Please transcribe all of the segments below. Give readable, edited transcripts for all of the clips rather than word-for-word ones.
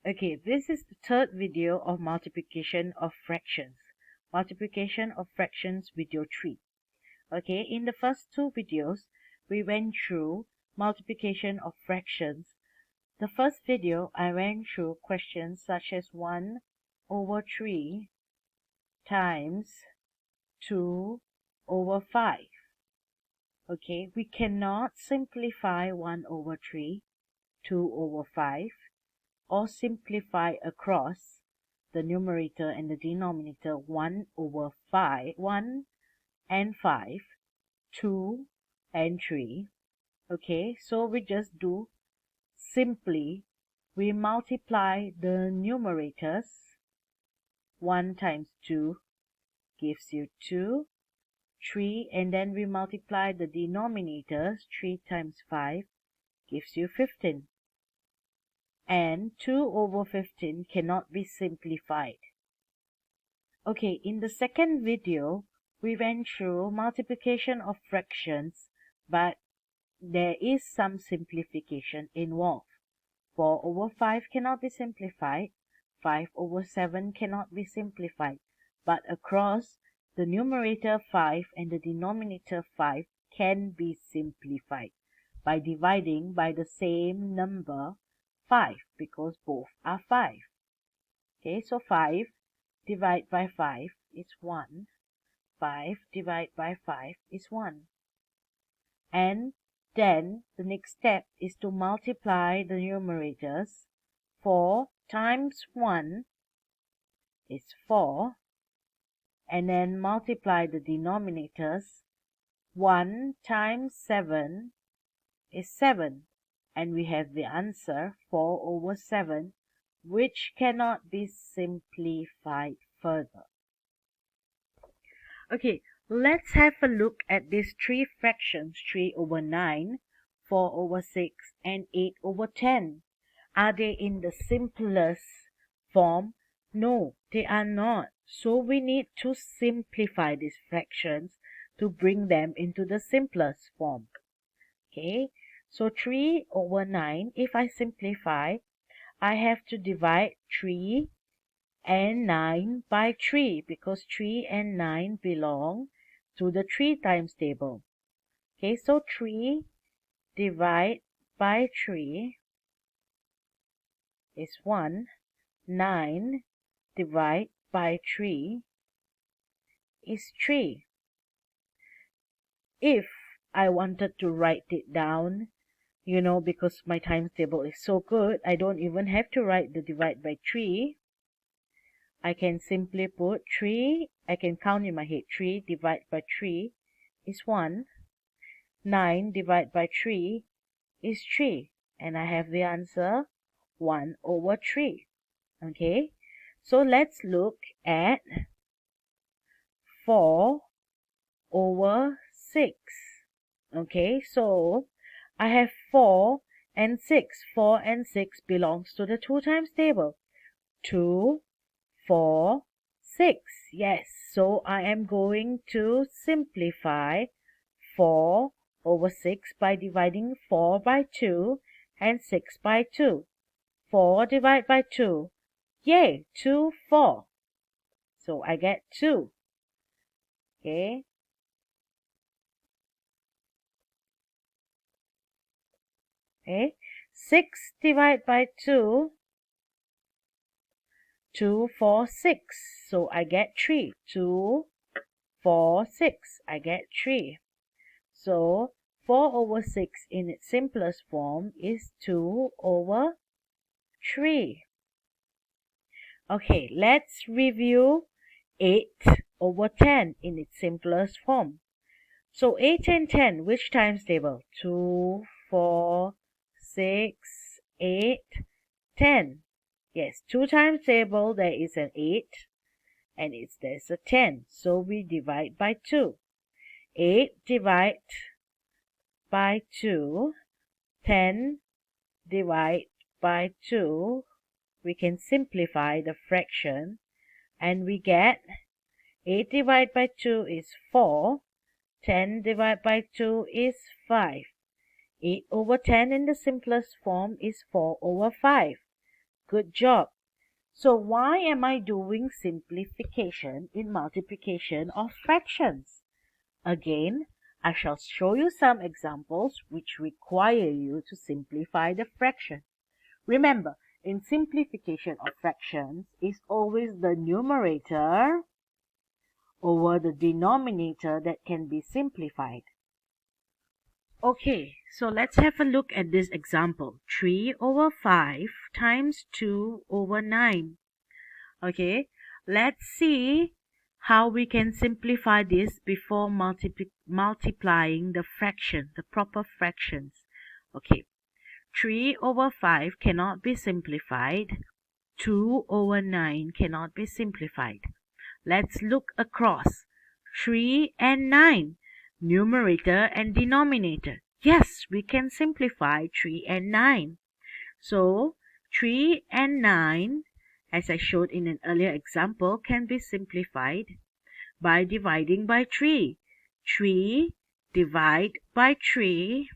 Okay, this is the third video of multiplication of fractions. Multiplication of fractions video 3. Okay, in the first two videos, we went through multiplication of fractions. The first video, I went through questions such as 1 over 3 times 2 over 5. Okay, we cannot simplify 1 over 3, 2 over 5, or simplify across the numerator and the denominator 1 over 5, 1 and 5, 2 and 3. Okay, so we just do simply, we multiply the numerators. 1 times 2 gives you 2, 3, and then we multiply the denominators. 3 times 5 gives you 15. And 2 over 15 cannot be simplified. Okay, in the second video, we went through multiplication of fractions, but there is some simplification involved. 4 over 5 cannot be simplified. 5 over 7 cannot be simplified. But across the numerator 5 and the denominator 5 can be simplified by dividing by the same number 5, because both are 5. Okay, so 5 divided by 5 is 1. 5 divided by 5 is 1. And then the next step is to multiply the numerators. 4 times 1 is 4. And then multiply the denominators. 1 times 7 is 7. And we have the answer 4 over 7, which cannot be simplified further. Okay, let's have a look at these three fractions: 3 over 9, 4 over 6, and 8 over 10. Are they in the simplest form? No, they are not. So we need to simplify these fractions to bring them into the simplest form. Okay, so 3 over 9, if I simplify, I have to divide 3 and 9 by 3, because 3 and 9 belong to the 3 times table. Okay, so 3 divided by 3 is 1. 9 divided by 3 is 3. If I wanted to write it down, because my times table is so good, I don't even have to write the divide by 3. I can simply put 3, I can count in my head. 3 divided by 3 is 1. 9 divided by 3 is 3. And I have the answer 1 over 3. Okay, so let's look at 4 over 6. Okay, so I have 4 and 6. 4 and 6 belongs to the 2 times table. 2, 4, 6. Yes, so I am going to simplify 4 over 6 by dividing 4 by 2 and 6 by 2. 4 divided by 2. Yay, 2, 4. So I get 2. Okay. Okay. 6 divided by 2. 2, 4, 6. So I get 3. 2, 4, 6. I get 3. So 4 over 6 in its simplest form is 2 over 3. Okay, let's review 8 over 10 in its simplest form. So 8 and 10, which times table? 2, 4, 6, 8, 10. Yes, 2 times table, there is an 8 and there's a 10. So we divide by 2. 8 divide by 2. 10 divide by 2. We can simplify the fraction and we get 8 divided by 2 is 4. 10 divided by 2 is 5. 8 over 10 in the simplest form is 4 over 5. Good job. So why am I doing simplification in multiplication of fractions? Again, I shall show you some examples which require you to simplify the fraction. Remember, in simplification of fractions is always the numerator over the denominator that can be simplified. Okay, so let's have a look at this example. 3 over 5 times 2 over 9. Okay, let's see how we can simplify this before multiplying the fraction, the proper fractions. Okay, 3 over 5 cannot be simplified. 2 over 9 cannot be simplified. Let's look across. 3 and 9, numerator and denominator. Yes, we can simplify 3 and 9. So 3 and 9, as I showed in an earlier example, can be simplified by dividing by 3. 3 divided by 3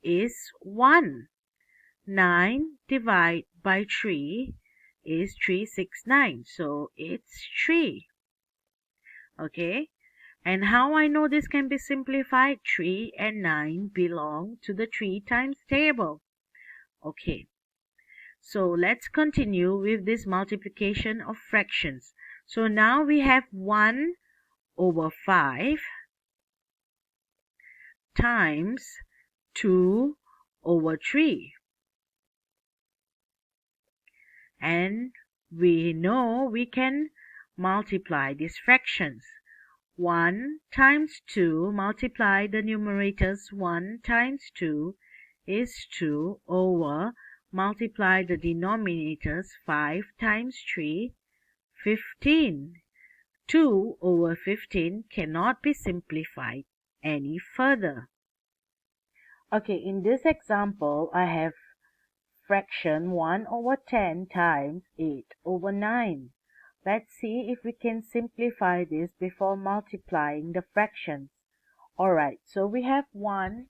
is 1. 9 divided by 3 is 369. So it's 3. Okay. And how I know this can be simplified? 3 and 9 belong to the 3 times table. Okay. So let's continue with this multiplication of fractions. So now we have 1 over 5 times 2 over 3. And we know we can multiply these fractions. 1 times 2, multiply the numerators. 1 times 2 is 2 over, multiply the denominators. 5 times 3, 15. 2 over 15 cannot be simplified any further. Okay, in this example, I have fraction 1 over 10 times 8 over 9. Let's see if we can simplify this before multiplying the fractions. Alright, so we have 1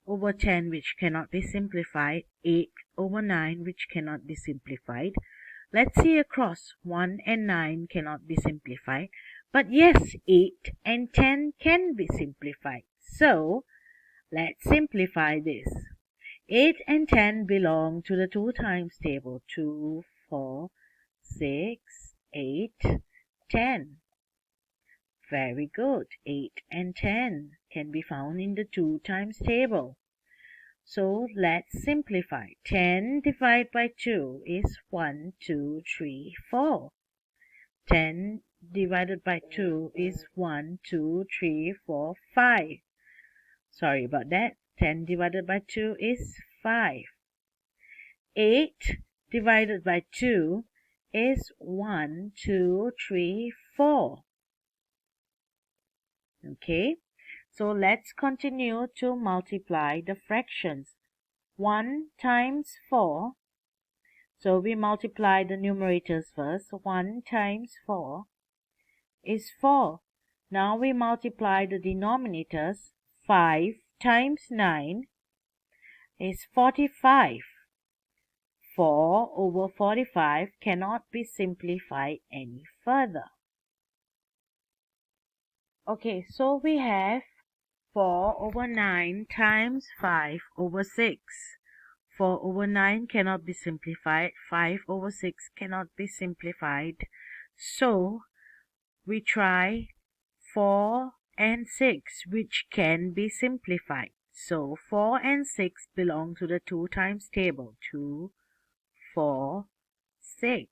over 10 which cannot be simplified, 8 over 9 which cannot be simplified. Let's see across. 1 and 9 cannot be simplified. But yes, 8 and 10 can be simplified. So, let's simplify this. 8 and 10 belong to the 2 times table. 2, 4, 6, 8, 10. Very good. 8 and 10 can be found in the 2 times table. So let's simplify. 10 divided by 2 is 1, 2, 3, 4. 10 divided by 2 is 1, 2, 3, 4, 5. Sorry about that. 10 divided by 2 is 5. 8 divided by 2 is 1, 2, 3, 4. Okay, so let's continue to multiply the fractions. 1 times 4. So we multiply the numerators first. 1 times 4 is 4. Now we multiply the denominators. 5 times 9 is 45. 4 over 45 cannot be simplified any further. Okay, so we have 4 over 9 times 5 over 6. 4 over 9 cannot be simplified. 5 over 6 cannot be simplified. So, we try 4 and 6, which can be simplified. So, 4 and 6 belong to the 2 times table. 2, 4, 6.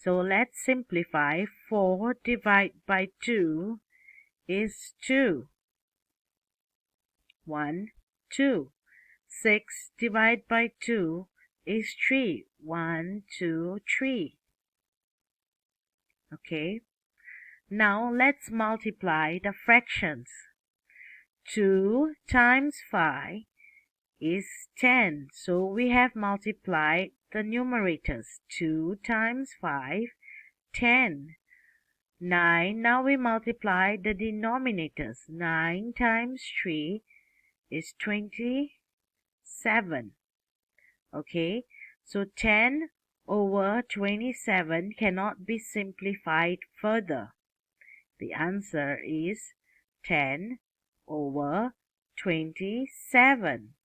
So, let's simplify. 4 divided by 2 is 2. 1, 2. 6 divided by 2 is 3. 1, 2, 3. Okay. Now let's multiply the fractions. 2 times 5 is 10. So we have multiplied the numerators. 2 times 5, 10. 9. Now we multiply the denominators. 9 times 3 is 27. Okay, so 10 over 27 cannot be simplified further? The answer is 10 over 27.